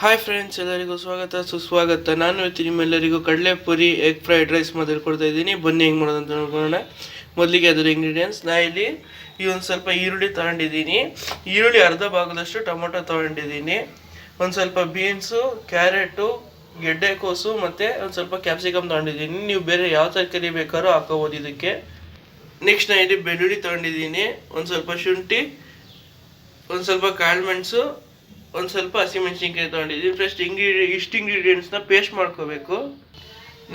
Hi friends, ಎಲ್ಲರಿಗೂ ಸ್ವಾಗತ ಸುಸ್ವಾಗತ. ನಾನು ಇವತ್ತು ನಿಮ್ಮೆಲ್ಲರಿಗೂ ಕಡಲೆಪುರಿ ಎಗ್ ಫ್ರೈಡ್ ರೈಸ್ ಕೊಡ್ತಾ ಇದ್ದೀನಿ. ಬನ್ನಿ ಹೆಂಗೆ ಮಾಡೋದು ಅಂತ ನೋಡ್ಕೊಳ್ಳೋಣ. ಮೊದಲಿಗೆ ಅದರ ಇಂಗ್ರೀಡಿಯೆಂಟ್ಸ್ ನಾ ಇಲ್ಲಿ ಒಂದು ಸ್ವಲ್ಪ ಈರುಳ್ಳಿ ತೊಗೊಂಡಿದ್ದೀನಿ. ಈರುಳ್ಳಿ ಅರ್ಧ ಭಾಗದಷ್ಟು ಟೊಮೊಟೊ ತೊಗೊಂಡಿದ್ದೀನಿ. ಒಂದು ಸ್ವಲ್ಪ ಬೀನ್ಸು, ಕ್ಯಾರೆಟು, ಗೆಡ್ಡೆಕೋಸು ಮತ್ತು ಒಂದು ಸ್ವಲ್ಪ ಕ್ಯಾಪ್ಸಿಕಮ್ ತೊಗೊಂಡಿದ್ದೀನಿ. ನೀವು ಬೇರೆ ಯಾವ ತರಕಾರಿ ಬೇಕಾದ್ರೂ ಹಾಕೋಬೋದು ಇದಕ್ಕೆ. ನೆಕ್ಸ್ಟ್ ನಾ ಇಲ್ಲಿ ಬೆಳ್ಳುಳ್ಳಿ ತೊಗೊಂಡಿದ್ದೀನಿ, ಒಂದು ಸ್ವಲ್ಪ ಶುಂಠಿ, ಒಂದು ಸ್ವಲ್ಪ ಕಾಳುಮೆಣಸು, ಒಂದು ಸ್ವಲ್ಪ ಹಸಿಮೆಣಸಿನ್ಕಾಯಿ ತೊಗೊಂಡಿದ್ದೀನಿ. ಫಸ್ಟ್ ಇಷ್ಟು ಇಂಗ್ರೀಡಿಯೆಂಟ್ಸ್ನ ಪೇಸ್ಟ್ ಮಾಡ್ಕೋಬೇಕು.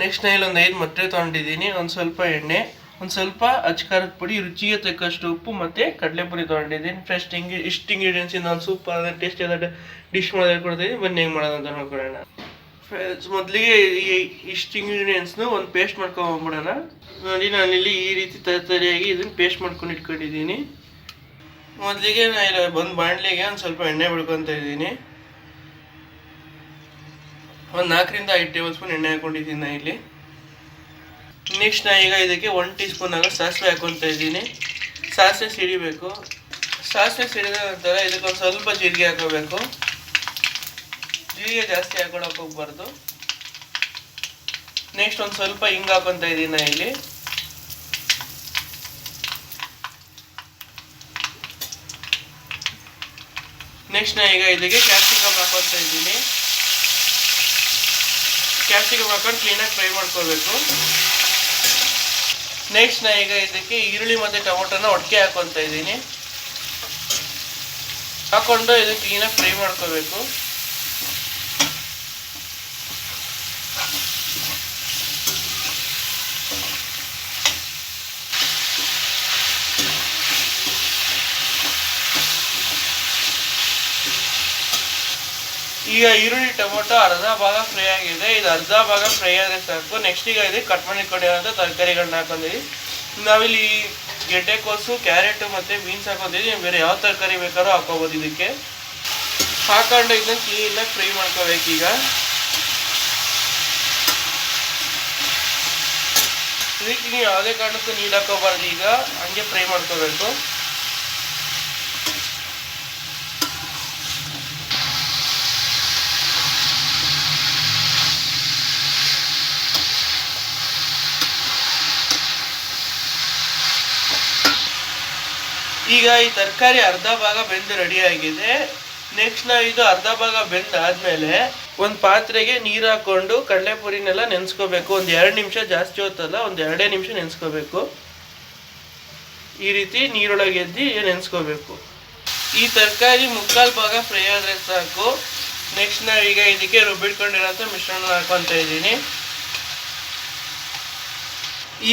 ನೆಕ್ಸ್ಟ್ ನಾ ಇಲ್ಲಿ ಒಂದು 5 ಮೊಟ್ಟೆ ತೊಗೊಂಡಿದ್ದೀನಿ, ಒಂದು ಸ್ವಲ್ಪ ಎಣ್ಣೆ, ಒಂದು ಸ್ವಲ್ಪ ಅಚ್ಕಾರದ ಪುಡಿ, ರುಚಿಗೆ ತಕ್ಕಷ್ಟು ಉಪ್ಪು ಮತ್ತು ಕಡಲೆಪುರಿ ತೊಗೊಂಡಿದ್ದೀನಿ. ಫಸ್ಟ್ ಇಷ್ಟು ಇಂಗ್ರೀಡಿಯೆಂಟ್ಸಿಂದ ಒಂದು ಸೂಪರ್ ಟೇಸ್ಟ್ ಎಲ್ಲ ಡಿಶ್ ಮಾಡೋದು ಕೊಡ್ತಾಯಿದ್ದೀನಿ. ಬನ್ನಿ ಹೆಂಗೆ ಮಾಡೋದು ಅಂತ ನೋಡ್ಕೊಳ್ಳೋಣ. ಮೊದಲಿಗೆ ಇಷ್ಟು ಇಂಗ್ರೀಡಿಯೆಂಟ್ಸ್ನು ಒಂದು ಪೇಸ್ಟ್ ಮಾಡ್ಕೊಂಡ್ಬಿಡೋಣ. ನೋಡಿ, ನಾನಿಲ್ಲಿ ಈ ರೀತಿ ತರಿಯಾಗಿ ಇದನ್ನು ಪೇಸ್ಟ್ ಮಾಡ್ಕೊಂಡು ಇಟ್ಕೊಂಡಿದ್ದೀನಿ. ಮೊದಲಿಗೆ ನಾ ಇಲ್ಲಿ ಒಂದು ಬಾಣಲೆಗೆ ಒಂದು ಸ್ವಲ್ಪ ಎಣ್ಣೆ ಬಿಡ್ಕೊತಾ ಇದ್ದೀನಿ. ಒಂದು 4ರಿಂದ 5 ಟೇಬಲ್ ಸ್ಪೂನ್ ಎಣ್ಣೆ ಹಾಕೊಂಡಿದ್ದೀನಿ ನಾ ಇಲ್ಲಿ. ನೆಕ್ಸ್ಟ್ ನಾ ಈಗ ಇದಕ್ಕೆ 1 ಟೀ ಸ್ಪೂನ್ ಆಗ ಸಾಸಿವೆ ಹಾಕೊತಾ ಇದ್ದೀನಿ. ಸಾಸಿವೆ ಸಿಡಿಬೇಕು. ಸಾಸಿವೆ ಸಿಡಿದ ನಂತರ ಇದಕ್ಕೆ ಒಂದು ಸ್ವಲ್ಪ ಜೀರಿಗೆ ಹಾಕೋಬೇಕು. ಜೀರಿಗೆ ಜಾಸ್ತಿ ಹಾಕೊಳಕ್ಕೆ ಹೋಗ್ಬಾರ್ದು. ನೆಕ್ಸ್ಟ್ ಒಂದು ಸ್ವಲ್ಪ ಹಿಂಗೆ ಹಾಕೊತಾ ಇದ್ದೀನಿ ನಾ ಇಲ್ಲಿ. ನೆಕ್ಸ್ಟ್ ನಾ ಈಗ ಇದಕ್ಕೆ ಕ್ಯಾಪ್ಸಿಕಮ್ ಹಾಕೊತಾ ಇದ್ದೀನಿ. ಕ್ಯಾಪ್ಸಿಕಮ್ ಹಾಕೊಂಡು ಕ್ಲೀನಾಗಿ ಫ್ರೈ ಮಾಡ್ಕೋಬೇಕು. ನೆಕ್ಸ್ಟ್ ನಾ ಈಗ ಇದಕ್ಕೆ ಈರುಳ್ಳಿ ಮತ್ತು ಟೊಮೊಟೊನ ಒಟ್ಟಿಗೆ ಹಾಕೊತಾ ಇದ್ದೀನಿ. ಹಾಕೊಂಡು ಇದನ್ನು ಕ್ಲೀನಾಗಿ ಫ್ರೈ ಮಾಡ್ಕೋಬೇಕು. ಈಗ ಈರುಳ್ಳಿ ಟೊಮೊಟೊ ಅರ್ಧ ಭಾಗ ಫ್ರೈ ಆಗಿದೆ. ಇದು ಅರ್ಧ ಭಾಗ ಫ್ರೈ ಆದರೆ ಸಾಕು. ನೆಕ್ಸ್ಟ್ ಈಗ ಇದಕ್ಕೆ ಕಟ್ ಮಾಡಿಕೊಂಡಿರೋಂಥ ತರಕಾರಿಗಳನ್ನ ಹಾಕೊಂಡಿದ್ದೀವಿ. ನಾವಿಲ್ಲಿ ಗೆಡ್ಡೆಕೋಸು, ಕ್ಯಾರೆಟು ಮತ್ತು ಬೀನ್ಸ್ ಹಾಕೊಂಡಿದ್ದೀವಿ. ಬೇರೆ ಯಾವ ತರಕಾರಿ ಬೇಕಾದ್ರೂ ಹಾಕೋಬೋದು ಇದಕ್ಕೆ. ಹಾಕೊಂಡು ಇದನ್ನು ಕ್ಲೀನಾಗಿ ಫ್ರೈ ಮಾಡ್ಕೋಬೇಕೀಗ. ಇದಕ್ಕೆ ನೀವು ಯಾವುದೇ ಕಾರಣಕ್ಕೂ ನೀರು ಹಾಕೋಬಾರ್ದು. ಈಗ ಹಂಗೆ ಫ್ರೈ ಮಾಡ್ಕೋಬೇಕು. ಈಗ ಈ ತರಕಾರಿ ಅರ್ಧ ಭಾಗ ಬೆಂದು ರೆಡಿಯಾಗಿದೆ. ನೆಕ್ಸ್ಟ್ ನಾವು ಇದು ಅರ್ಧ ಭಾಗ ಬೆಂದಾದ್ಮೇಲೆ ಒಂದು ಪಾತ್ರೆಗೆ ನೀರು ಹಾಕ್ಕೊಂಡು ಕಡಲೆಪುರಿನೆಲ್ಲ ನೆನೆಸ್ಕೋಬೇಕು. ಒಂದು 2 ನಿಮಿಷ, ಜಾಸ್ತಿ ಹೊತ್ತಲ್ಲ, ಒಂದು 2 ನಿಮಿಷ ನೆನೆಸ್ಕೋಬೇಕು. ಈ ರೀತಿ ನೀರೊಳಗೆ ಎದ್ದು ನೆನೆಸ್ಕೋಬೇಕು. ಈ ತರಕಾರಿ 3/4 ಭಾಗ ಫ್ರೈ ಆದರೆ ಸಾಕು. ನೆಕ್ಸ್ಟ್ ನಾವೀಗ ಇದಕ್ಕೆ ರುಬ್ಬಿಟ್ಕೊಂಡಿರೋಂಥ ಮಿಶ್ರಣ ಹಾಕೊತಾ ಇದ್ದೀನಿ.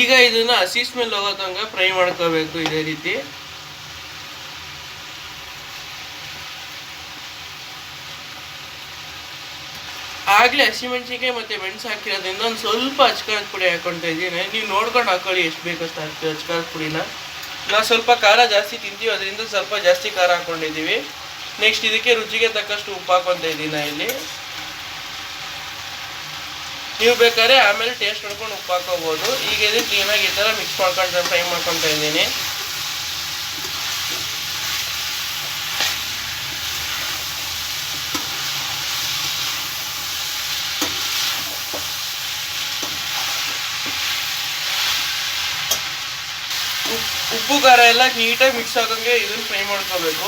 ಈಗ ಇದನ್ನು ಹಸಿ ಸ್ಮೆಲ್ ಹೋಗೋ ತನಕ ಫ್ರೈ ಮಾಡ್ಕೋಬೇಕು. ಇದೇ ರೀತಿ ಆಗಲೇ ಹಸಿಮೆಣಸಿನ್ಕಾಯಿ ಮತ್ತು ಮೆಣಸು ಹಾಕಿರೋದ್ರಿಂದ ಒಂದು ಸ್ವಲ್ಪ ಅಚ್ಕಾರದ ಪುಡಿ ಹಾಕೊತಾ ಇದ್ದೀನಿ. ನೀವು ನೋಡ್ಕೊಂಡು ಹಾಕೊಳ್ಳಿ, ಎಷ್ಟು ಬೇಕಷ್ಟು ಹಾಕ್ತೀವಿ ಅಚ್ಕಾರದ ಪುಡಿನ. ನಾವು ಸ್ವಲ್ಪ ಖಾರ ಜಾಸ್ತಿ ತಿಂತೀವಿ, ಅದರಿಂದ ಸ್ವಲ್ಪ ಜಾಸ್ತಿ ಖಾರ ಹಾಕ್ಕೊಂಡಿದ್ದೀವಿ. ನೆಕ್ಸ್ಟ್ ಇದಕ್ಕೆ ರುಚಿಗೆ ತಕ್ಕಷ್ಟು ಉಪ್ಪು ಹಾಕೊತಾ ಇದ್ದೀನಿ ಇಲ್ಲಿ. ನೀವು ಬೇಕಾದ್ರೆ ಆಮೇಲೆ ಟೇಸ್ಟ್ ನೋಡ್ಕೊಂಡು ಉಪ್ಪು ಹಾಕೋಬೋದು. ಈಗ ಇದಕ್ಕೆ ಕ್ಲೀನಾಗಿ ಈ ಥರ ಮಿಕ್ಸ್ ಮಾಡ್ಕೊಂಡು ಫ್ರೈ ಮಾಡ್ಕೊತಾ ಇದ್ದೀನಿ. ಉಪ್ಪು ಖಾರ ಎಲ್ಲ ನೀಟಾಗಿ ಮಿಕ್ಸ್ ಆಗೋಂಗೆ ಇದನ್ನು ಫ್ರೈ ಮಾಡ್ಕೋಬೇಕು.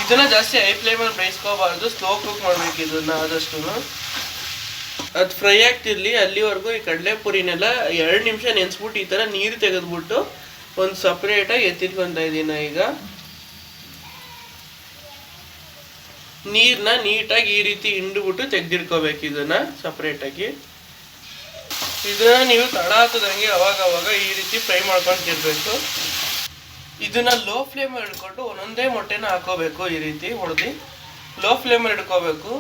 ಇದನ್ನ ಜಾಸ್ತಿ ಹೈ ಫ್ಲೇಮಲ್ಲಿ ಬೇಯಿಸ್ಕೋಬಾರ್ದು, ಸ್ಲೋ ಕುಕ್ ಮಾಡ್ಬೇಕು ಇದನ್ನ ಆದಷ್ಟು. ಅದು ಫ್ರೈ ಆಗ್ತಿರ್ಲಿ ಅಲ್ಲಿವರೆಗೂ ಈ ಕಡಲೆಪುರಿನೆಲ್ಲ 2 ನಿಮಿಷ ನೆನೆಸ್ಬಿಟ್ಟು ಈ ಥರ ನೀರು ತೆಗೆದ್ಬಿಟ್ಟು ಒಂದು ಸಪ್ರೇಟಾಗಿ ಎತ್ತಿಟ್ಕೊತಾ ಇದ್ದೀನಿ. ಈಗ ನೀರನ್ನ ನೀಟಾಗಿ ಈ ರೀತಿ ಹಿಂಡ್ಬಿಟ್ಟು ತೆಗೆದಿಟ್ಕೋಬೇಕು ಇದನ್ನ ಸಪ್ರೇಟಾಗಿ. ಇದನ್ನ ನೀವು ತಡ ಹಾಕೋದಂಗೆ ಅವಾಗ ಈ ರೀತಿ ಫ್ರೈ ಮಾಡ್ಕೊಂತಿರ್ಬೇಕು. ಇದನ್ನ ಲೋ ಫ್ಲೇಮಲ್ಲಿ ಇಟ್ಕೊಂಡು ಒಂದೊಂದೇ ಮೊಟ್ಟೆನ ಹಾಕೋಬೇಕು. ಈ ರೀತಿ ಹೊಡೆದು ಲೋ ಫ್ಲೇಮಲ್ಲಿ ಇಟ್ಕೋಬೇಕು.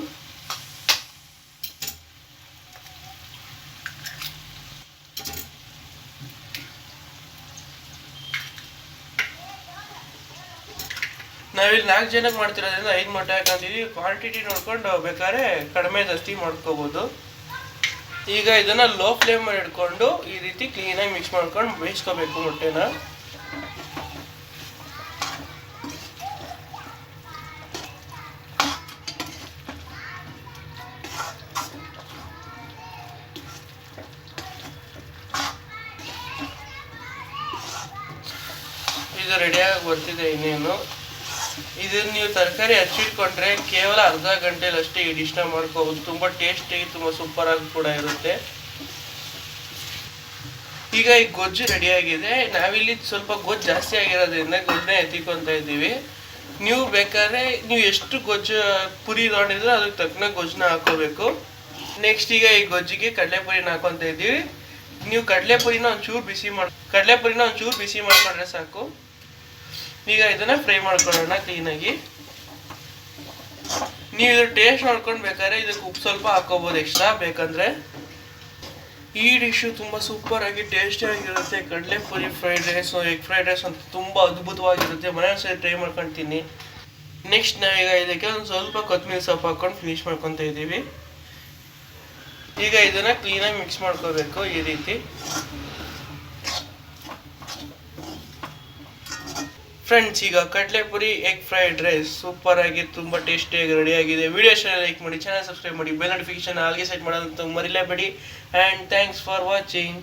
ನಾವಿಲ್ಲಿ 4 ಜನಕ್ಕೆ ಮಾಡ್ತಿರೋದ್ರಿಂದ 5 ಮೊಟ್ಟೆ ಹಾಕೊಂಡಿದ್ದೀವಿ. ಕ್ವಾಂಟಿಟಿ ನೋಡ್ಕೊಂಡು ಬೇಕಾದ್ರೆ ಕಡಿಮೆ ಜಾಸ್ತಿ ಮಾಡ್ಕೋಬೋದು. ಈಗ ಇದನ್ನ ಲೋ ಫ್ಲೇಮಲ್ಲಿ ಇಟ್ಕೊಂಡು ಈ ರೀತಿ ಕ್ಲೀನಾಗಿ ಮಿಕ್ಸ್ ಮಾಡ್ಕೊಂಡು ಬೇಯಿಸ್ಕೋಬೇಕು ಮೊಟ್ಟೆನ. ಇದು ರೆಡಿಯಾಗಿ ಬರ್ತಿದೆ ಇನ್ನೇನು. ಇದನ್ನು ನೀವು ತರಕಾರಿ ಹಚ್ಚಿಟ್ಕೊಂಡ್ರೆ ಕೇವಲ ಅರ್ಧ ಗಂಟೆಲಿ ಅಷ್ಟೇ ಈ ಡಿಶ್ನ ಮಾಡ್ಕೋಬೋದು. ತುಂಬ ಟೇಸ್ಟಿಯಾಗಿ ತುಂಬ ಸೂಪರಾಗಿ ಕೂಡ ಇರುತ್ತೆ. ಈಗ ಈ ಗೊಜ್ಜು ರೆಡಿಯಾಗಿದೆ. ನಾವಿಲ್ಲಿ ಸ್ವಲ್ಪ ಗೊಜ್ಜು ಜಾಸ್ತಿ ಆಗಿರೋದ್ರಿಂದ ಗೊಜ್ಜನ್ನ ಎತ್ತಿಕೊತಾ ಇದ್ದೀವಿ. ನೀವು ಬೇಕಾದ್ರೆ ನೀವು ಎಷ್ಟು ಗೊಜ್ಜು ಪುರಿ ತೊಗೊಂಡಿದ್ರೆ ಅದಕ್ಕೆ ತಕ್ಕನ ಗೊಜ್ಜನ್ನ ಹಾಕೋಬೇಕು. ನೆಕ್ಸ್ಟ್ ಈಗ ಈ ಗೊಜ್ಜಿಗೆ ಕಡಲೆಪುರಿನ ಹಾಕೊತಾ ಇದ್ದೀವಿ. ನೀವು ಕಡಲೆಪುರಿನ ಒಂಚೂರು ಬಿಸಿ ಮಾಡ್ಕೊಂಡ್ರೆ ಸಾಕು. ಈಗ ಇದನ್ನ ಫ್ರೈ ಮಾಡ್ಕೊಳ್ಳೋಣ ಕ್ಲೀನಾಗಿ. ನೀವು ಇದ್ರ ಟೇಸ್ಟ್ ನೋಡ್ಕೊಂಡು ಬೇಕಾದ್ರೆ ಇದಕ್ಕೆ ಉಪ್ಪು ಸ್ವಲ್ಪ ಹಾಕೋಬೋದು ಎಕ್ಸ್ಟ್ರಾ ಬೇಕಂದ್ರೆ. ಈ ಡಿಶು ತುಂಬ ಸೂಪರ್ ಆಗಿ ಟೇಸ್ಟಿ ಆಗಿರುತ್ತೆ. ಕಡಲೆಪುರಿ fried rice, egg fried rice ಅಂತ ತುಂಬ ಅದ್ಭುತವಾಗಿರುತ್ತೆ. ಮನೆಯಲ್ಲಿ ಸರಿ ಟ್ರೈ ಮಾಡ್ಕೊತೀನಿ. ನೆಕ್ಸ್ಟ್ ನಾವೀಗ ಇದಕ್ಕೆ ಒಂದು ಸ್ವಲ್ಪ ಕೊತ್ತಂಬರಿ ಸೊಪ್ಪು ಹಾಕೊಂಡು ಫಿನಿಶ್ ಮಾಡ್ಕೊತಾ ಇದ್ದೀವಿ. ಈಗ ಇದನ್ನ ಕ್ಲೀನಾಗಿ ಮಿಕ್ಸ್ ಮಾಡ್ಕೋಬೇಕು ಈ ರೀತಿ. ಫ್ರೆಂಡ್ಸ್, ಈಗ ಕಡಲೆಪುರಿ ಎಗ್ ಫ್ರೈಡ್ ರೈಸ್ ಸೂಪರ್ ಆಗಿ ತುಂಬ ಟೇಸ್ಟಿಯಾಗಿ ರೆಡಿ ಆಗಿದೆ. ವಿಡಿಯೋ ಲೈಕ್ ಮಾಡಿ, ಚಾನಲ್ ಸಬ್ಸ್ಕ್ರೈಬ್ ಮಾಡಿ, ಬೆಲ್ ನೋಟಿಫಿಕೇಶನ್ ಆಲ್ಗೆ ಸೆಟ್ ಮಾಡೋದಂತ ಮರಿಲೇಬೇಡಿ. And thanks for watching.